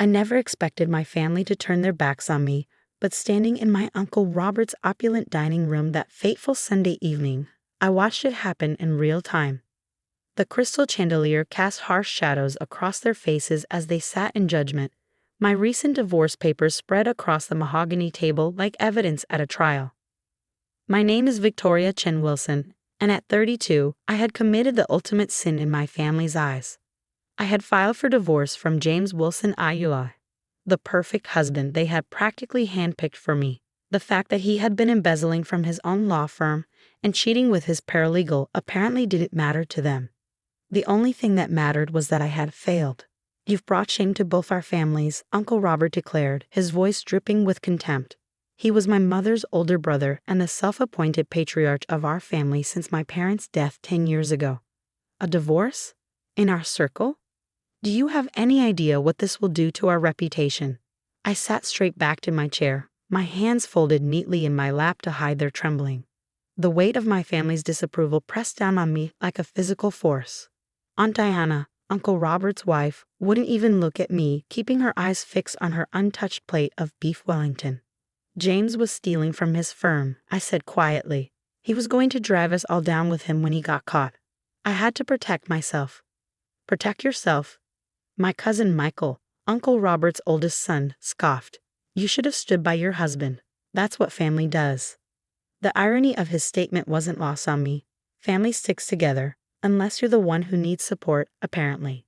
I never expected my family to turn their backs on me, but standing in my Uncle Robert's opulent dining room that fateful Sunday evening, I watched it happen in real time. The crystal chandelier cast harsh shadows across their faces as they sat in judgment. My recent divorce papers spread across the mahogany table like evidence at a trial. My name is Victoria Chen Wilson, and at 32, I had committed the ultimate sin in my family's eyes. I had filed for divorce from James Wilson IUI, the perfect husband they had practically handpicked for me. The fact that he had been embezzling from his own law firm and cheating with his paralegal apparently didn't matter to them. The only thing that mattered was that I had failed. You've brought shame to both our families, Uncle Robert declared, his voice dripping with contempt. He was my mother's older brother and the self-appointed patriarch of our family since my parents' death 10 years ago. A divorce? In our circle? Do you have any idea what this will do to our reputation? I sat straight back in my chair, my hands folded neatly in my lap to hide their trembling. The weight of my family's disapproval pressed down on me like a physical force. Aunt Diana, Uncle Robert's wife, wouldn't even look at me, keeping her eyes fixed on her untouched plate of beef Wellington. James was stealing from his firm, I said quietly. He was going to drive us all down with him when he got caught. I had to protect myself. Protect yourself? My cousin Michael, Uncle Robert's oldest son, scoffed. You should have stood by your husband. That's what family does. The irony of his statement wasn't lost on me. Family sticks together, unless you're the one who needs support, apparently.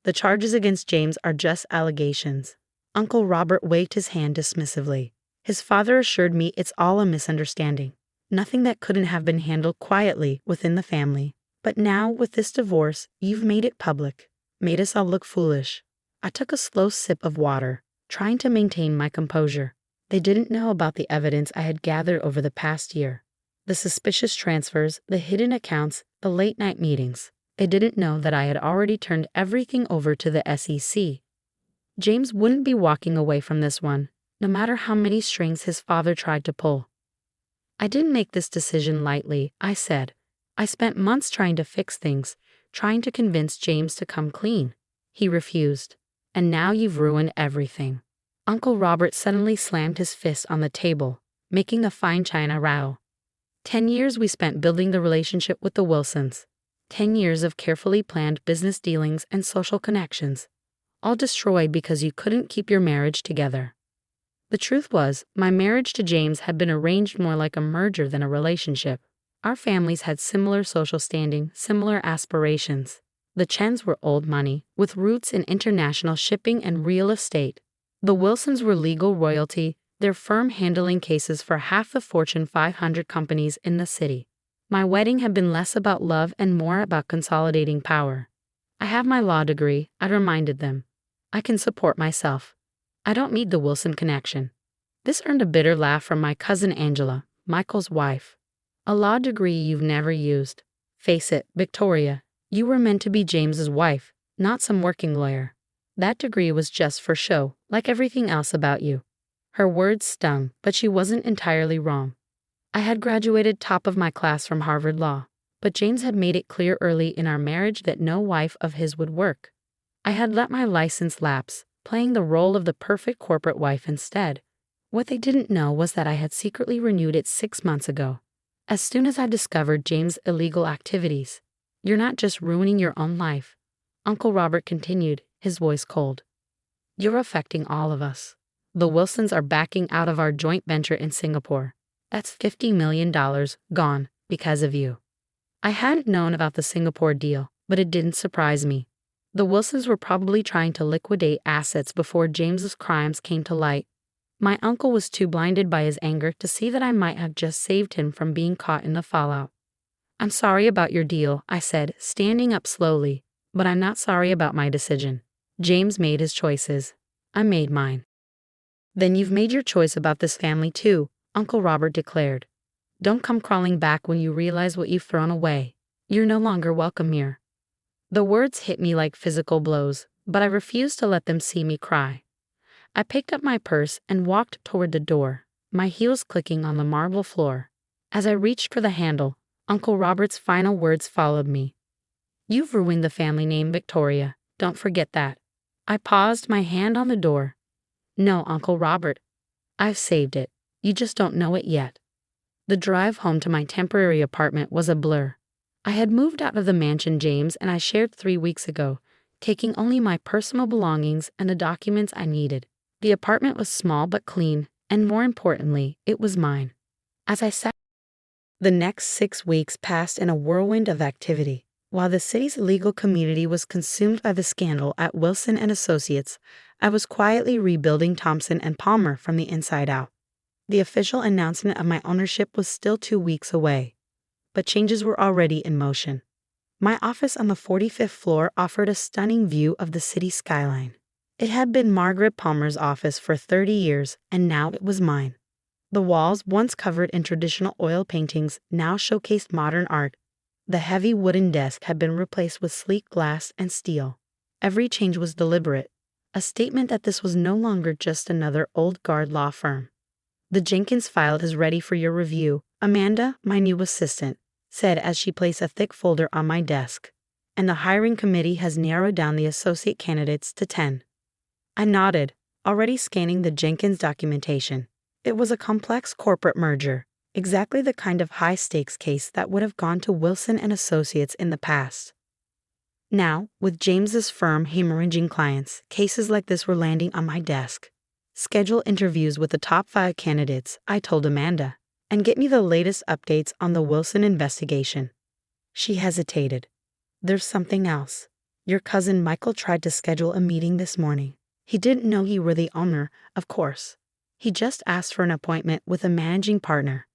The charges against James are just allegations. Uncle Robert waved his hand dismissively. His father assured me it's all a misunderstanding. Nothing that couldn't have been handled quietly within the family. But now, with this divorce, you've made it public. Made us all look foolish. I took a slow sip of water, trying to maintain my composure. They didn't know about the evidence I had gathered over the past year. The suspicious transfers, the hidden accounts, the late-night meetings. They didn't know that I had already turned everything over to the SEC. James wouldn't be walking away from this one, no matter how many strings his father tried to pull. I didn't make this decision lightly, I said. I spent months trying to fix things, trying to convince James to come clean. He refused. And now you've ruined everything. Uncle Robert suddenly slammed his fist on the table, making the fine china rattle. 10 years we spent building the relationship with the Wilsons. 10 years of carefully planned business dealings and social connections. All destroyed because you couldn't keep your marriage together. The truth was, my marriage to James had been arranged more like a merger than a relationship. Our families had similar social standing, similar aspirations. The Chens were old money, with roots in international shipping and real estate. The Wilsons were legal royalty, their firm handling cases for half the Fortune 500 companies in the city. My wedding had been less about love and more about consolidating power. I have my law degree, I reminded them. I can support myself. I don't need the Wilson connection. This earned a bitter laugh from my cousin Angela, Michael's wife. A law degree you've never used. Face it, Victoria, you were meant to be James's wife, not some working lawyer. That degree was just for show, like everything else about you. Her words stung, but she wasn't entirely wrong. I had graduated top of my class from Harvard Law, but James had made it clear early in our marriage that no wife of his would work. I had let my license lapse, playing the role of the perfect corporate wife instead. What they didn't know was that I had secretly renewed it 6 months ago. As soon as I discovered James' illegal activities. You're not just ruining your own life, Uncle Robert continued, his voice cold. You're affecting all of us. The Wilsons are backing out of our joint venture in Singapore. That's $50 million gone because of you. I hadn't known about the Singapore deal, but it didn't surprise me. The Wilsons were probably trying to liquidate assets before James's crimes came to light. My uncle was too blinded by his anger to see that I might have just saved him from being caught in the fallout. I'm sorry about your deal, I said, standing up slowly, but I'm not sorry about my decision. James made his choices. I made mine. Then you've made your choice about this family too, Uncle Robert declared. Don't come crawling back when you realize what you've thrown away. You're no longer welcome here. The words hit me like physical blows, but I refused to let them see me cry. I picked up my purse and walked toward the door, my heels clicking on the marble floor. As I reached for the handle, Uncle Robert's final words followed me. You've ruined the family name, Victoria. Don't forget that. I paused, my hand on the door. No, Uncle Robert. I've saved it. You just don't know it yet. The drive home to my temporary apartment was a blur. I had moved out of the mansion James and I shared 3 weeks ago, taking only my personal belongings and the documents I needed. The apartment was small but clean, and more importantly, it was mine. As I sat, the next 6 weeks passed in a whirlwind of activity. While the city's legal community was consumed by the scandal at Wilson and Associates, I was quietly rebuilding Thompson and Palmer from the inside out. The official announcement of my ownership was still 2 weeks away, but changes were already in motion. My office on the 45th floor offered a stunning view of the city skyline. It had been Margaret Palmer's office for 30 years, and now it was mine. The walls, once covered in traditional oil paintings, now showcased modern art. The heavy wooden desk had been replaced with sleek glass and steel. Every change was deliberate, a statement that this was no longer just another old guard law firm. The Jenkins file is ready for your review, Amanda, my new assistant, said as she placed a thick folder on my desk. And the hiring committee has narrowed down the associate candidates to 10. I nodded, already scanning the Jenkins documentation. It was a complex corporate merger, exactly the kind of high-stakes case that would have gone to Wilson and Associates in the past. Now, with James's firm hemorrhaging clients, cases like this were landing on my desk. Schedule interviews with the top 5 candidates, I told Amanda, and get me the latest updates on the Wilson investigation. She hesitated. There's something else. Your cousin Michael tried to schedule a meeting this morning. He didn't know you were the owner, of course. He just asked for an appointment with a managing partner.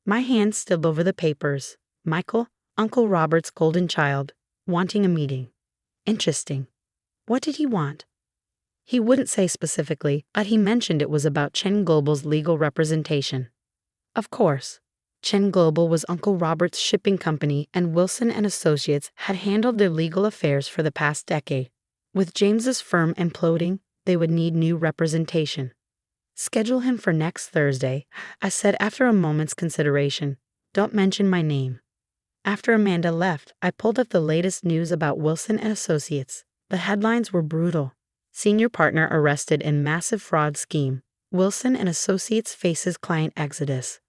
My hand stilled over the papers. Michael, Uncle Robert's golden child, wanting a meeting. Interesting. What did he want? He wouldn't say specifically, but he mentioned it was about Chen Global's legal representation. Of course. Chen Global was Uncle Robert's shipping company, and Wilson and Associates had handled their legal affairs for the past decade. With James's firm imploding, they would need new representation. Schedule him for next Thursday, I said after a moment's consideration. Don't mention my name. After Amanda left, I pulled up the latest news about Wilson and Associates. The headlines were brutal. Senior partner arrested in massive fraud scheme. Wilson and Associates faces client exodus.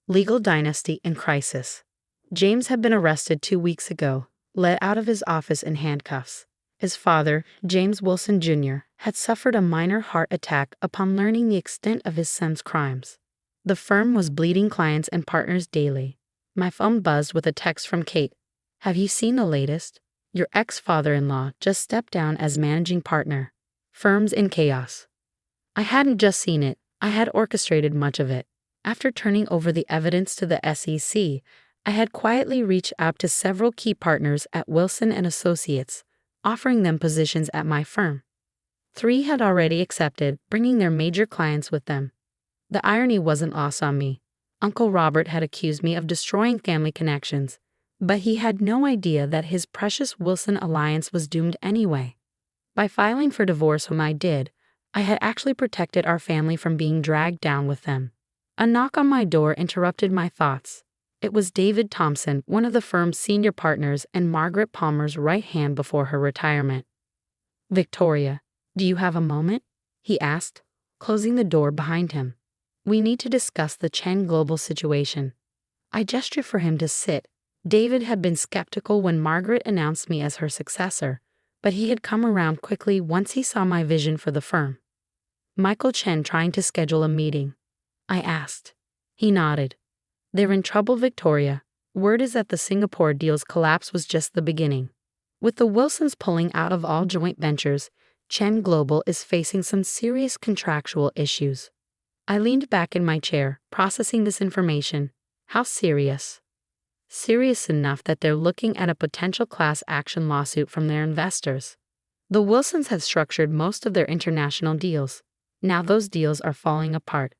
Legal dynasty in crisis. James had been arrested 2 weeks ago, let out of his office in handcuffs. His father, James Wilson Jr., had suffered a minor heart attack upon learning the extent of his son's crimes. The firm was bleeding clients and partners daily. My phone buzzed with a text from Kate. Have you seen the latest? Your ex-father-in-law just stepped down as managing partner. Firm's in chaos. I hadn't just seen it, I had orchestrated much of it. After turning over the evidence to the SEC, I had quietly reached out to several key partners at Wilson and Associates, offering them positions at my firm. 3 had already accepted, bringing their major clients with them. The irony wasn't lost on me. Uncle Robert had accused me of destroying family connections, but he had no idea that his precious Wilson alliance was doomed anyway. By filing for divorce when I did, I had actually protected our family from being dragged down with them. A knock on my door interrupted my thoughts. It was David Thompson, one of the firm's senior partners and Margaret Palmer's right hand before her retirement. Victoria, do you have a moment? He asked, closing the door behind him. We need to discuss the Chen Global situation. I gestured for him to sit. David had been skeptical when Margaret announced me as her successor, but he had come around quickly once he saw my vision for the firm. Michael Chen trying to schedule a meeting. I asked. He nodded. They're in trouble, Victoria. Word is that the Singapore deal's collapse was just the beginning. With the Wilsons pulling out of all joint ventures, Chen Global is facing some serious contractual issues. I leaned back in my chair, processing this information. How serious? Serious enough that they're looking at a potential class action lawsuit from their investors. The Wilsons have structured most of their international deals. Now those deals are falling apart.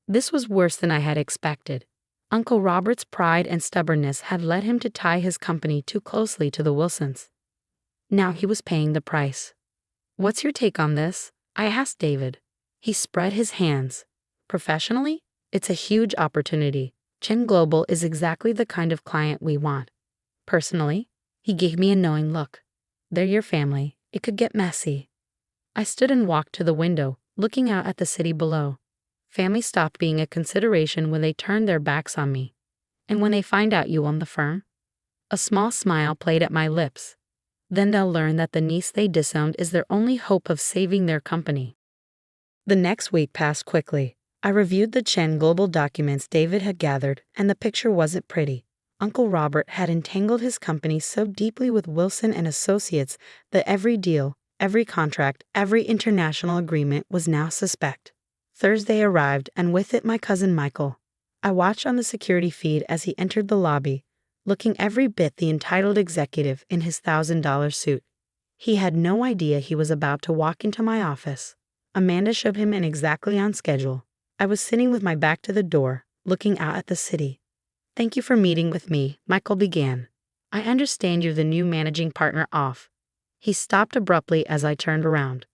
This was worse than I had expected. Uncle Robert's pride and stubbornness had led him to tie his company too closely to the Wilsons. Now he was paying the price. What's your take on this? I asked David. He spread his hands. Professionally, it's a huge opportunity. Chen Global is exactly the kind of client we want. Personally, he gave me a knowing look. They're your family. It could get messy. I stood and walked to the window, looking out at the city below. Family stopped being a consideration when they turned their backs on me. And when they find out you own the firm? A small smile played at my lips. Then they'll learn that the niece they disowned is their only hope of saving their company. The next week passed quickly. I reviewed the Chen Global documents David had gathered, and the picture wasn't pretty. Uncle Robert had entangled his company so deeply with Wilson and Associates that every deal, every contract, every international agreement was now suspect. Thursday arrived, and with it my cousin Michael. I watched on the security feed as he entered the lobby, looking every bit the entitled executive in his $1,000 suit. He had no idea he was about to walk into my office. Amanda showed him in exactly on schedule. I was sitting with my back to the door, looking out at the city. "Thank you for meeting with me," Michael began. "I understand you're the new managing partner off." He stopped abruptly as I turned around.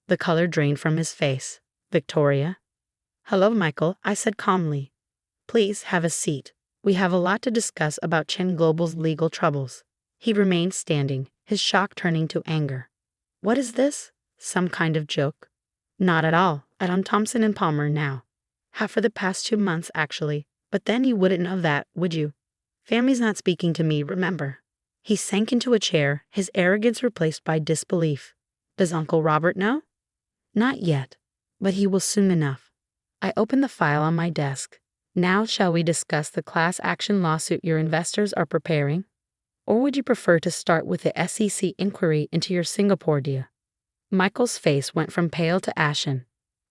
The color drained from his face. "Victoria?" "Hello, Michael," I said calmly. "Please have a seat. We have a lot to discuss about Chen Global's legal troubles." He remained standing, his shock turning to anger. "What is this? Some kind of joke?" "Not at all. I'm Thompson and Palmer now. Have for the past 2 months, actually. But then you wouldn't know that, would you? Family's not speaking to me, remember." He sank into a chair, his arrogance replaced by disbelief. "Does Uncle Robert know?" "Not yet, but he will soon enough." I opened the file on my desk. "Now shall we discuss the class action lawsuit your investors are preparing? Or would you prefer to start with the SEC inquiry into your Singapore deal?" Michael's face went from pale to ashen.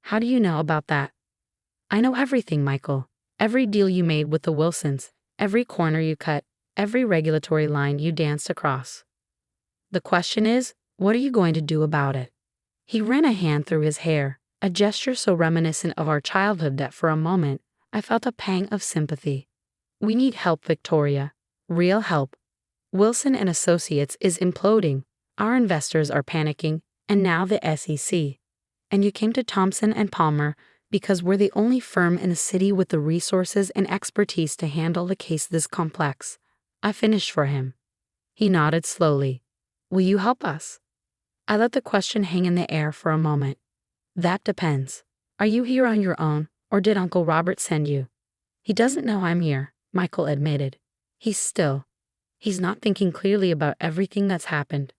"How do you know about that?" "I know everything, Michael. Every deal you made with the Wilsons, every corner you cut, every regulatory line you danced across. The question is, what are you going to do about it?" He ran a hand through his hair, a gesture so reminiscent of our childhood that for a moment, I felt a pang of sympathy. "We need help, Victoria. Real help. Wilson and Associates is imploding. Our investors are panicking, and now the SEC. And you came to Thompson and Palmer because we're the only firm in the city with the resources and expertise to handle a case this complex." I finished for him. He nodded slowly. "Will you help us?" I let the question hang in the air for a moment. "That depends. Are you here on your own, or did Uncle Robert send you?" "He doesn't know I'm here," Michael admitted. He's not thinking clearly about everything that's happened."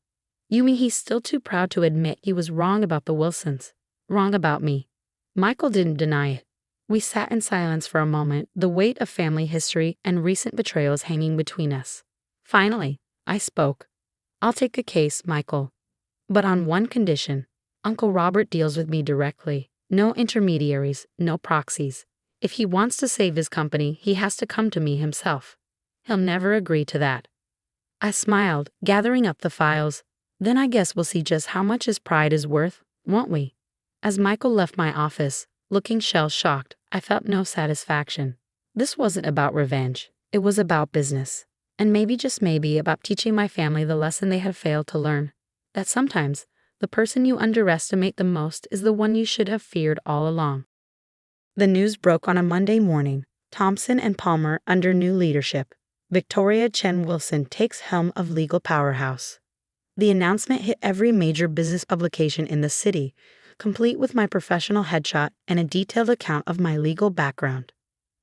"You mean he's still too proud to admit he was wrong about the Wilsons, wrong about me?" Michael didn't deny it. We sat in silence for a moment, the weight of family history and recent betrayals hanging between us. Finally, I spoke. "I'll take a case, Michael. But on one condition. Uncle Robert deals with me directly. No intermediaries, no proxies. If he wants to save his company, he has to come to me himself. He'll never agree to that." I smiled, gathering up the files. "Then I guess we'll see just how much his pride is worth, won't we?" As Michael left my office, looking shell-shocked, I felt no satisfaction. This wasn't about revenge. It was about business. And maybe, just maybe, about teaching my family the lesson they had failed to learn. That sometimes, the person you underestimate the most is the one you should have feared all along. The news broke on a Monday morning. Thompson and Palmer under new leadership. Victoria Chen Wilson takes helm of legal powerhouse. The announcement hit every major business publication in the city, complete with my professional headshot and a detailed account of my legal background.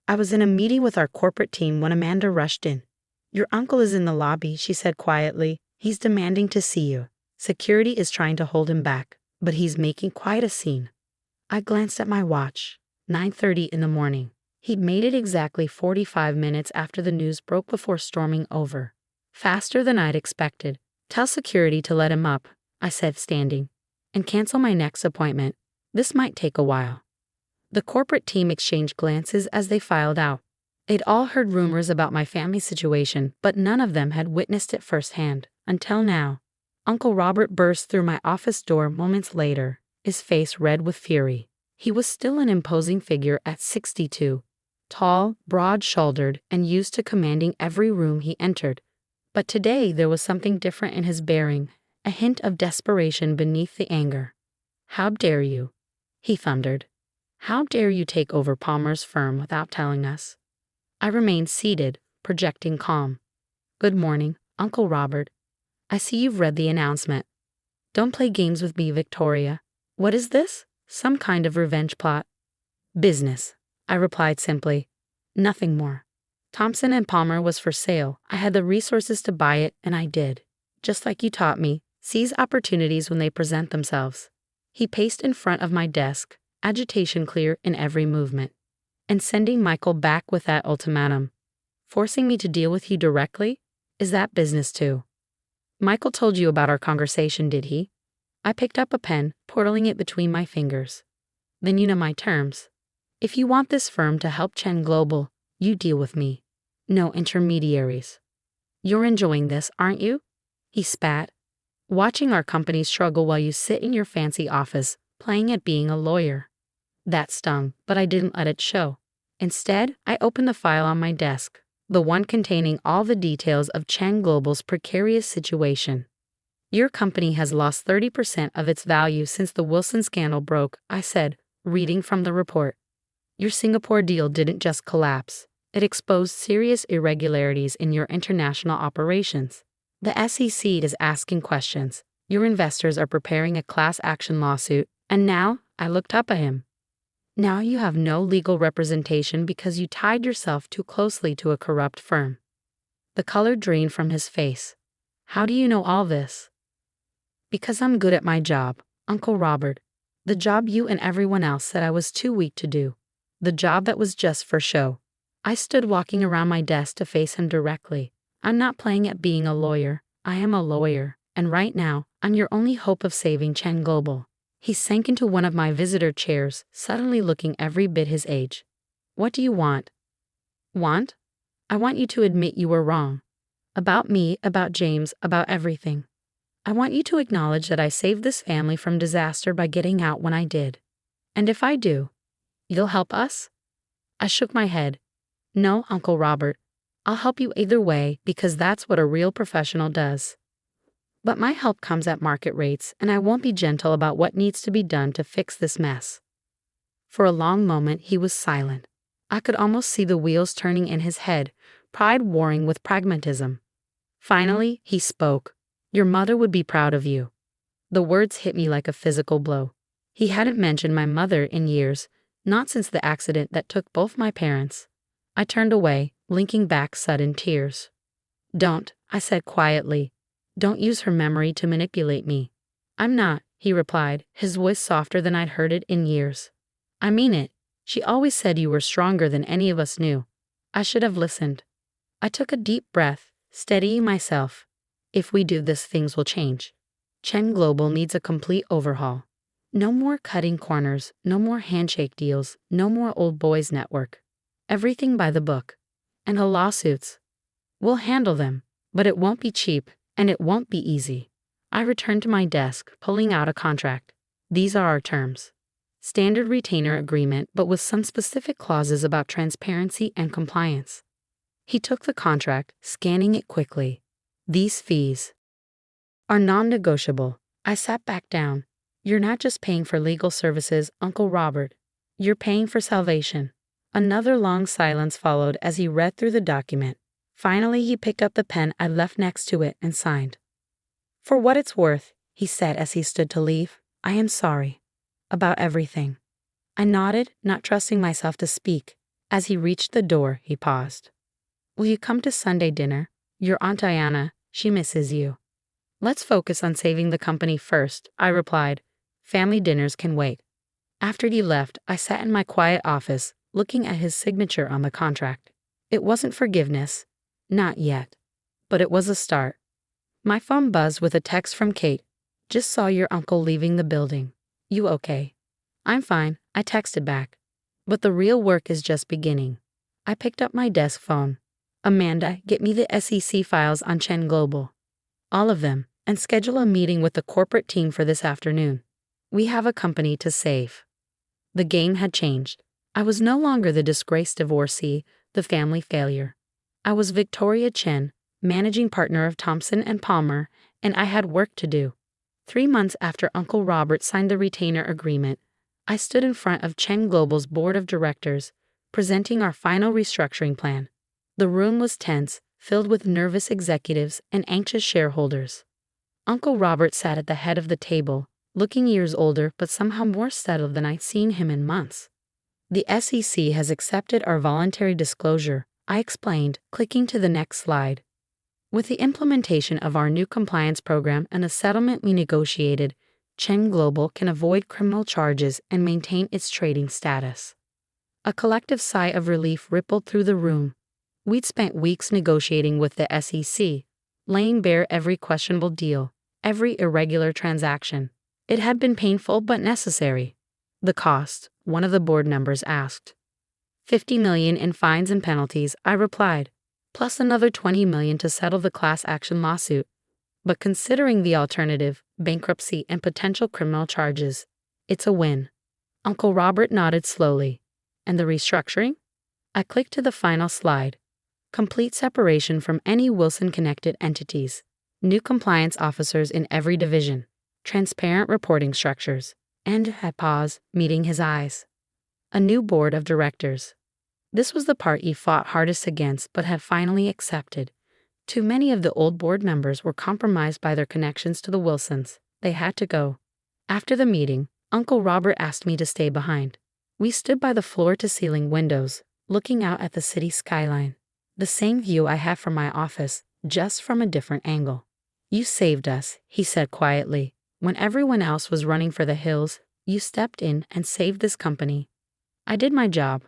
I was in a meeting with our corporate team when Amanda rushed in. "Your uncle is in the lobby," she said quietly. "He's demanding to see you. Security is trying to hold him back, but he's making quite a scene." I glanced at my watch. 9:30 in the morning. He'd made it exactly 45 minutes after the news broke before storming over. Faster than I'd expected. "Tell security to let him up," I said, standing, "and cancel my next appointment. This might take a while." The corporate team exchanged glances as they filed out. They'd all heard rumors about my family situation, but none of them had witnessed it firsthand, until now. Uncle Robert burst through my office door moments later, his face red with fury. He was still an imposing figure at 62, tall, broad-shouldered, and used to commanding every room he entered. But today there was something different in his bearing, a hint of desperation beneath the anger. "How dare you?" he thundered. "How dare you take over Palmer's firm without telling us?" I remained seated, projecting calm. "Good morning, Uncle Robert. I see you've read the announcement. Don't play games with me, Victoria. What is this? Some kind of revenge plot? Business, I replied simply. Nothing more. Thompson and Palmer was for sale. I had the resources to buy it, and I did. Just like you taught me, seize opportunities when they present themselves. He paced in front of my desk, agitation clear in every movement. And sending Michael back with that ultimatum. Forcing me to deal with you directly? Is that business too? Michael told you about our conversation, did he? I picked up a pen, portaling it between my fingers. Then you know my terms. If you want this firm to help Chen Global, you deal with me. No intermediaries. You're enjoying this, aren't you? He spat. Watching our company struggle while you sit in your fancy office, playing at being a lawyer. That stung, but I didn't let it show. Instead, I opened the file on my desk, the one containing all the details of Chen Global's precarious situation. Your company has lost 30% of its value since the Wilson scandal broke, I said, reading from the report. Your Singapore deal didn't just collapse. It exposed serious irregularities in your international operations. The SEC is asking questions. Your investors are preparing a class action lawsuit, and now, I looked up at him. Now you have no legal representation because you tied yourself too closely to a corrupt firm. The color drained from his face. How do you know all this? Because I'm good at my job, Uncle Robert. The job you and everyone else said I was too weak to do. The job that was just for show. I stood walking around my desk to face him directly. I'm not playing at being a lawyer. I am a lawyer, and right now, I'm your only hope of saving Chen Global. He sank into one of my visitor chairs, suddenly looking every bit his age. What do you want? Want? I want you to admit you were wrong. About me, about James, about everything. I want you to acknowledge that I saved this family from disaster by getting out when I did. And if I do, you'll help us? I shook my head. No, Uncle Robert. I'll help you either way because that's what a real professional does. But my help comes at market rates, and I won't be gentle about what needs to be done to fix this mess. For a long moment, he was silent. I could almost see the wheels turning in his head, pride warring with pragmatism. Finally, he spoke. Your mother would be proud of you. The words hit me like a physical blow. He hadn't mentioned my mother in years, not since the accident that took both my parents. I turned away, linking back sudden tears. Don't, I said quietly. Don't use her memory to manipulate me. I'm not, he replied, his voice softer than I'd heard it in years. I mean it. She always said you were stronger than any of us knew. I should have listened. I took a deep breath, steadying myself. If we do this, things will change. Chen Global needs a complete overhaul. No more cutting corners, no more handshake deals, no more old boys network. Everything by the book. And the lawsuits. We'll handle them, but it won't be cheap. And it won't be easy. I returned to my desk, pulling out a contract. These are our terms. Standard retainer agreement, but with some specific clauses about transparency and compliance. He took the contract, scanning it quickly. These fees are non-negotiable. I sat back down. You're not just paying for legal services, Uncle Robert. You're paying for salvation. Another long silence followed as he read through the document. Finally, he picked up the pen I left next to it and signed. For what it's worth, he said as he stood to leave, I am sorry. About everything. I nodded, not trusting myself to speak. As he reached the door, he paused. Will you come to Sunday dinner? Your Aunt Diana, she misses you. Let's focus on saving the company first, I replied. Family dinners can wait. After he left, I sat in my quiet office, looking at his signature on the contract. It wasn't forgiveness. Not yet. But it was a start. My phone buzzed with a text from Kate. Just saw your uncle leaving the building. You okay? I'm fine, I texted back. But the real work is just beginning. I picked up my desk phone. Amanda, get me the SEC files on Chen Global. All of them, and schedule a meeting with the corporate team for this afternoon. We have a company to save. The game had changed. I was no longer the disgraced divorcee, the family failure. I was Victoria Chen, managing partner of Thompson and Palmer, and I had work to do. 3 months after Uncle Robert signed the retainer agreement, I stood in front of Chen Global's board of directors, presenting our final restructuring plan. The room was tense, filled with nervous executives and anxious shareholders. Uncle Robert sat at the head of the table, looking years older but somehow more settled than I'd seen him in months. The SEC has accepted our voluntary disclosure, I explained, clicking to the next slide. With the implementation of our new compliance program and a settlement we negotiated, Chen Global can avoid criminal charges and maintain its trading status. A collective sigh of relief rippled through the room. We'd spent weeks negotiating with the SEC, laying bare every questionable deal, every irregular transaction. It had been painful but necessary. The cost, one of the board members asked. $50 million in fines and penalties, I replied, plus another $20 million to settle the class action lawsuit. But considering the alternative, bankruptcy and potential criminal charges, it's a win. Uncle Robert nodded slowly. And the restructuring? I clicked to the final slide. Complete separation from any Wilson-connected entities. New compliance officers in every division. Transparent reporting structures. And, I paused, meeting his eyes. A new board of directors. This was the part he fought hardest against but had finally accepted. Too many of the old board members were compromised by their connections to the Wilsons. They had to go. After the meeting, Uncle Robert asked me to stay behind. We stood by the floor-to-ceiling windows, looking out at the city skyline. The same view I had from my office, just from a different angle. You saved us, he said quietly. When everyone else was running for the hills, you stepped in and saved this company. I did my job,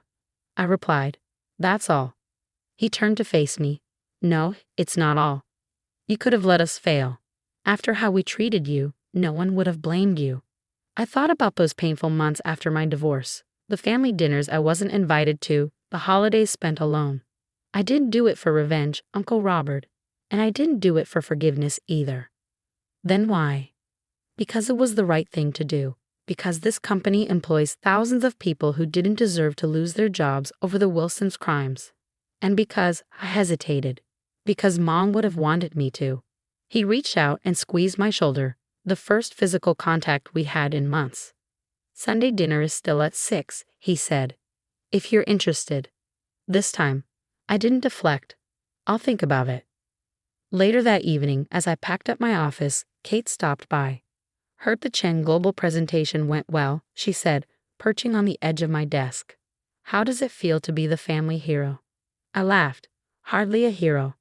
I replied. That's all. He turned to face me. No, it's not all. You could have let us fail. After how we treated you, no one would have blamed you. I thought about those painful months after my divorce, the family dinners I wasn't invited to, the holidays spent alone. I didn't do it for revenge, Uncle Robert, and I didn't do it for forgiveness either. Then why? Because it was the right thing to do. Because this company employs thousands of people who didn't deserve to lose their jobs over the Wilsons' crimes. And because I hesitated. Because Mom would have wanted me to. He reached out and squeezed my shoulder, the first physical contact we had in months. Sunday dinner is still at 6, he said. If you're interested. This time, I didn't deflect. I'll think about it. Later that evening, as I packed up my office, Kate stopped by. Heard the Chen Global presentation went well, she said, perching on the edge of my desk. How does it feel to be the family hero? I laughed. Hardly a hero.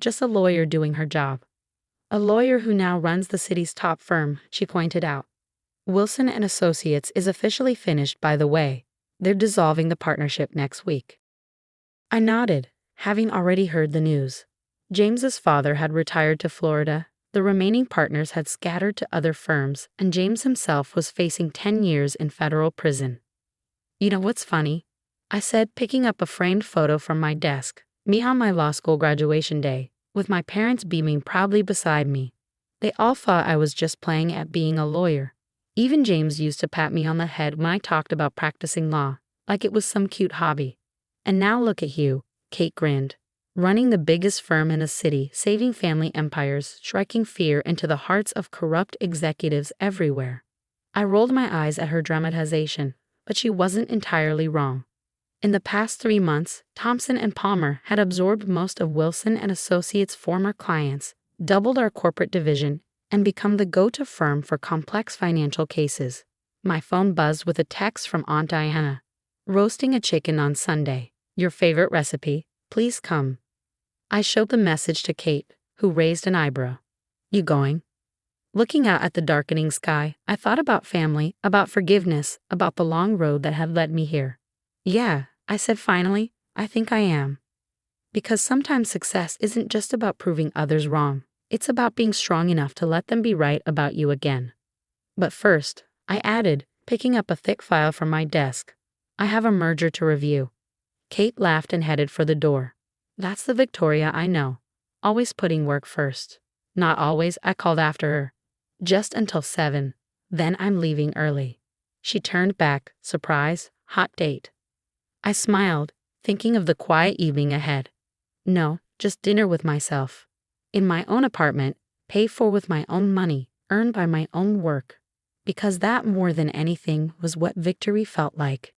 Just a lawyer doing her job. A lawyer who now runs the city's top firm, she pointed out. Wilson and Associates is officially finished, by the way. They're dissolving the partnership next week. I nodded, having already heard the news. James's father had retired to Florida, the remaining partners had scattered to other firms, and James himself was facing 10 years in federal prison. You know what's funny? I said, picking up a framed photo from my desk, me on my law school graduation day, with my parents beaming proudly beside me. They all thought I was just playing at being a lawyer. Even James used to pat me on the head when I talked about practicing law, like it was some cute hobby. And now look at you, Kate grinned. Running the biggest firm in a city, saving family empires, striking fear into the hearts of corrupt executives everywhere. I rolled my eyes at her dramatization, but she wasn't entirely wrong. In the past 3 months, Thompson and Palmer had absorbed most of Wilson and Associates' former clients, doubled our corporate division, and become the go-to firm for complex financial cases. My phone buzzed with a text from Aunt Diana. Roasting a chicken on Sunday. Your favorite recipe. Please come. I showed the message to Kate, who raised an eyebrow. You going? Looking out at the darkening sky, I thought about family, about forgiveness, about the long road that had led me here. Yeah, I said finally, I think I am. Because sometimes success isn't just about proving others wrong. It's about being strong enough to let them be right about you again. But first, I added, picking up a thick file from my desk, I have a merger to review. Kate laughed and headed for the door. That's the Victoria I know. Always putting work first. Not always, I called after her. Just until 7. Then I'm leaving early. She turned back, surprise, hot date. I smiled, thinking of the quiet evening ahead. No, just dinner with myself. In my own apartment, paid for with my own money, earned by my own work. Because that more than anything was what victory felt like.